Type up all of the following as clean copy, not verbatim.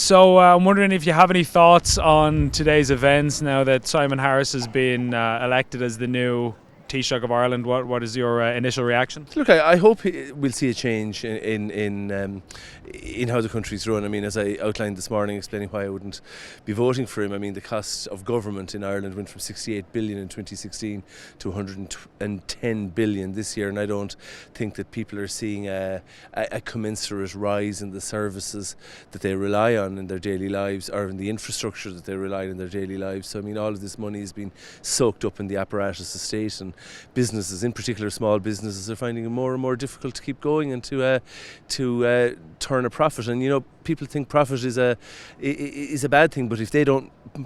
So I'm wondering if you have any thoughts on today's events now that Simon Harris has been elected as the new Taoiseach of Ireland. What is your initial reaction? Look, I hope we'll see a change in how the country's run. I mean, as I outlined this morning, explaining why I wouldn't be voting for him. I mean, the cost of government in Ireland went from 68 billion in 2016 to 110 billion this year, and I don't think that people are seeing a commensurate rise in the services that they rely on in their daily lives, or in the infrastructure that they rely on in their daily lives. So I mean, all of this money has been soaked up in the apparatus of state, and businesses, in particular small businesses, are finding it more and more difficult to keep going and to turn a profit. And you know, people think profit is a bad thing, but if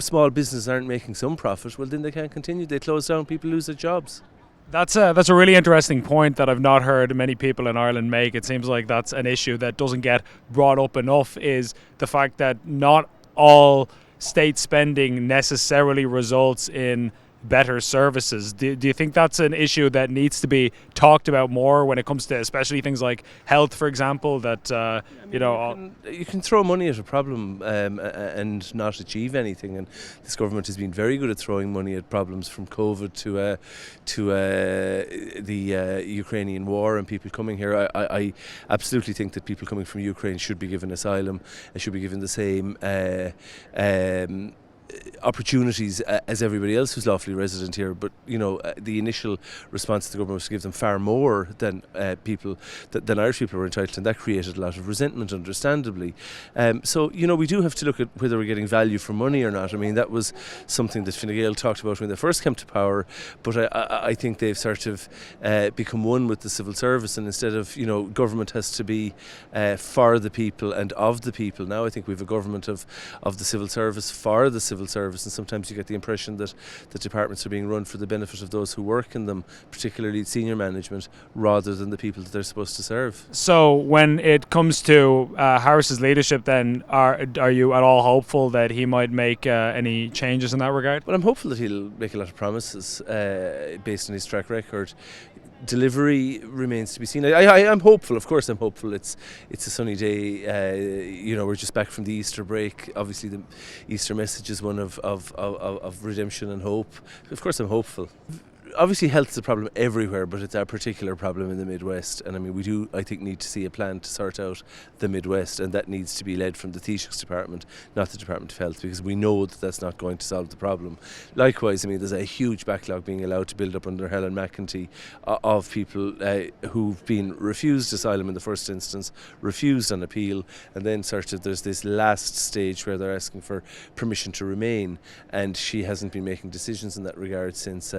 small businesses aren't making some profit, well then they can't continue. They close down, people lose their jobs. That's a really interesting point that I've not heard many people in Ireland make. It seems like that's an issue that doesn't get brought up enough, is the fact that not all state spending necessarily results in better services. Do you think that's an issue that needs to be talked about more when it comes to especially things like health, for example, that you can throw money at a problem and not achieve anything, and this government has been very good at throwing money at problems, from COVID to the Ukrainian war and people coming here. I absolutely think that people coming from Ukraine should be given asylum and should be given the same opportunities as everybody else who's lawfully resident here. But you know, the initial response to the government was to give them far more than than Irish people were entitled, and that created a lot of resentment, understandably. So you know, we do have to look at whether we're getting value for money or not. I mean, that was something that Fine Gael talked about when they first came to power, but I think they've sort of become one with the civil service, and instead of, you know, government has to be for the people and of the people. Now I think we have a government of the civil service for the civil service, and sometimes you get the impression that the departments are being run for the benefit of those who work in them, particularly senior management, rather than the people that they're supposed to serve. So when it comes to Harris's leadership, then are you at all hopeful that he might make any changes in that regard? Well, I'm hopeful that he'll make a lot of promises based on his track record. Delivery remains to be seen. I'm hopeful, of course I'm hopeful. It's a sunny day. You know, we're just back from the Easter break. Obviously the Easter message is one of redemption and hope. Of course I'm hopeful. Obviously health is a problem everywhere, but it's our particular problem in the Midwest, and I mean, we do, I think, need to see a plan to sort out the Midwest, and that needs to be led from the Taoiseach's department, not the Department of Health, because we know that that's not going to solve the problem. Likewise, I mean, there's a huge backlog being allowed to build up under Helen McEntee of people who've been refused asylum in the first instance, refused on appeal, and then sort of there's this last stage where they're asking for permission to remain, and she hasn't been making decisions in that regard since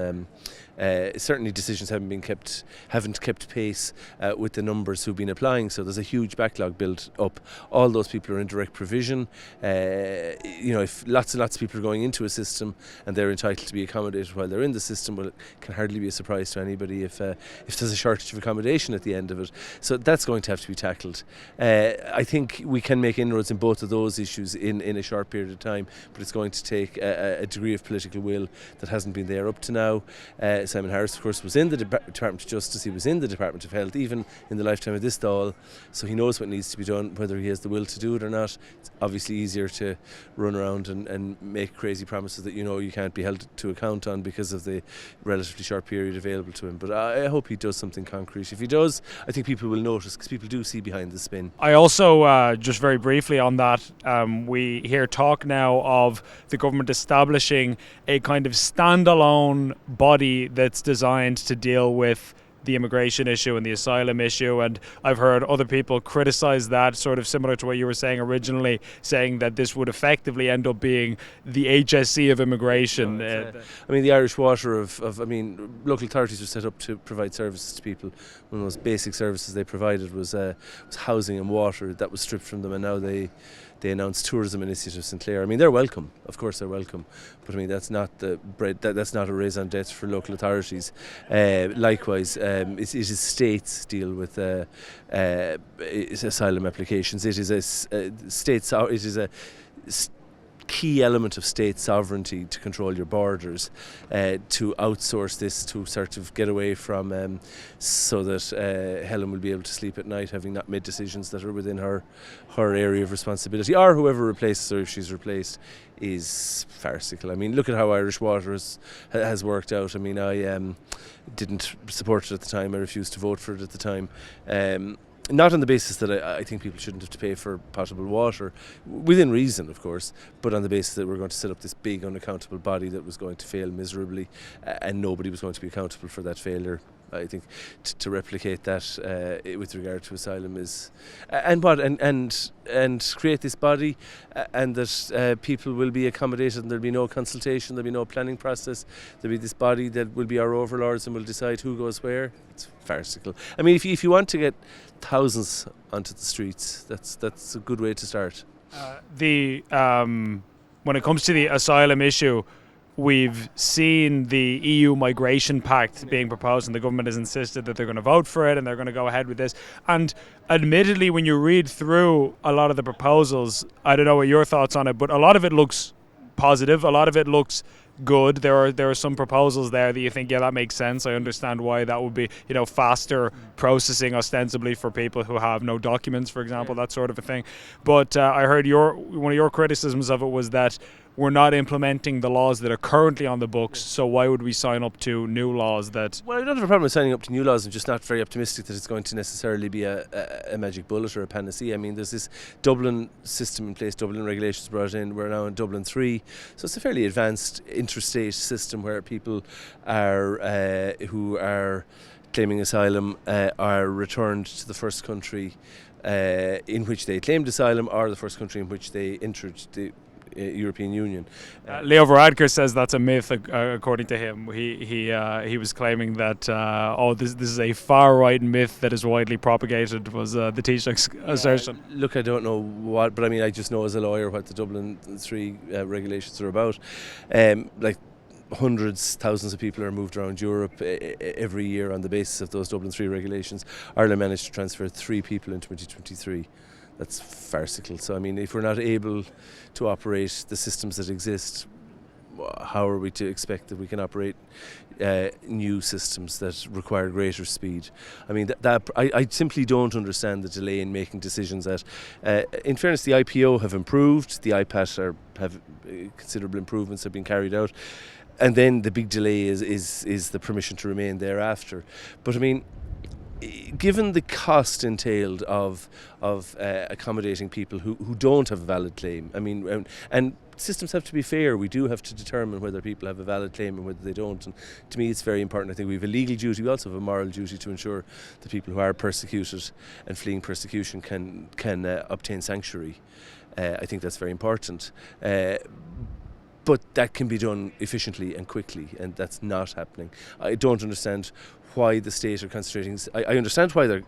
certainly decisions haven't kept pace with the numbers who've been applying. So there's a huge backlog built up. All those people are in direct provision. You know, if lots and lots of people are going into a system and they're entitled to be accommodated while they're in the system, well, it can hardly be a surprise to anybody if there's a shortage of accommodation at the end of it. So that's going to have to be tackled. I think we can make inroads in both of those issues in a short period of time, but it's going to take a degree of political will that hasn't been there up to now. Simon Harris, of course, was in the Department of Justice, he was in the Department of Health, even in the lifetime of this Dáil, so he knows what needs to be done. Whether he has the will to do it or not, it's obviously easier to run around and make crazy promises that you know you can't be held to account on because of the relatively short period available to him. But I hope he does something concrete. If he does, I think people will notice, because people do see behind the spin. I also, just very briefly on that, we hear talk now of the government establishing a kind of standalone body that's designed to deal with the immigration issue and the asylum issue, and I've heard other people criticise that, sort of similar to what you were saying originally, saying that this would effectively end up being the HSC of immigration. I mean, the Irish Water local authorities were set up to provide services to people. One of those basic services they provided was housing and water. That was stripped from them, and now they announced tourism initiative St Clair. I mean, they're welcome, of course they're welcome, but I mean, that's not that's not a raison d'etre for local authorities. Likewise, it is states deal with asylum applications. It is a key element of state sovereignty to control your borders, to outsource this, to sort of get away from, so that Helen will be able to sleep at night having not made decisions that are within her area of responsibility, or whoever replaces her if she's replaced, is farcical. I mean, look at how Irish Water has worked out. I mean, I didn't support it at the time. I refused to vote for it at the time. Not on the basis that I think people shouldn't have to pay for potable water, within reason, of course, but on the basis that we're going to set up this big unaccountable body that was going to fail miserably, and nobody was going to be accountable for that failure. I think to replicate that with regard to asylum is, and create this body, and that people will be accommodated, and there'll be no consultation, there'll be no planning process, there'll be this body that will be our overlords and will decide who goes where. It's farcical. I mean, if you want to get thousands onto the streets, that's a good way to start. When it comes to the asylum issue, we've seen the EU migration pact being proposed, and the government has insisted that they're going to vote for it and they're going to go ahead with this. And admittedly, when you read through a lot of the proposals, I don't know what your thoughts on it, but a lot of it looks positive. A lot of it looks good. There are some proposals there that you think, yeah, that makes sense. I understand why that would be, faster processing ostensibly for people who have no documents, for example, that sort of a thing. But I heard one of your criticisms of it was that we're not implementing the laws that are currently on the books, so why would we sign up to new laws that... Well, I don't have a problem with signing up to new laws. I'm just not very optimistic that it's going to necessarily be a magic bullet or a panacea. I mean, there's this Dublin system in place, Dublin regulations brought in. We're now in Dublin 3, so it's a fairly advanced interstate system where people are who are claiming asylum are returned to the first country in which they claimed asylum, or the first country in which they entered the European Union. Leo Varadkar says that's a myth, according to him. He was claiming that this is a far right myth that is widely propagated, was the Taoiseach's assertion. Look, I don't know what, but I mean, I just know as a lawyer what the Dublin 3 regulations are about. Like hundreds, thousands of people are moved around Europe every year on the basis of those Dublin 3 regulations. Ireland managed to transfer 3 people in 2023. That's farcical. So, I mean, if we're not able to operate the systems that exist, how are we to expect that we can operate new systems that require greater speed? I mean, I simply don't understand the delay in making decisions. In fairness, the IPO have improved, the IPAT have considerable improvements have been carried out, and then the big delay is the permission to remain thereafter. But I mean, given the cost entailed of accommodating people who don't have a valid claim, I mean, and systems have to be fair. We do have to determine whether people have a valid claim and whether they don't. And to me, it's very important. I think we have a legal duty. We also have a moral duty to ensure that people who are persecuted and fleeing persecution can obtain sanctuary. I think that's very important. But that can be done efficiently and quickly, and that's not happening. I don't understand why the state are concentrating. I understand why they're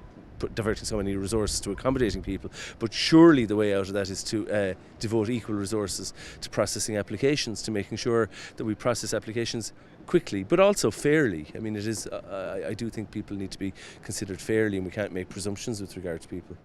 diverting so many resources to accommodating people, but surely the way out of that is to devote equal resources to processing applications, to making sure that we process applications quickly, but also fairly. I mean, I do think people need to be considered fairly, and we can't make presumptions with regard to people.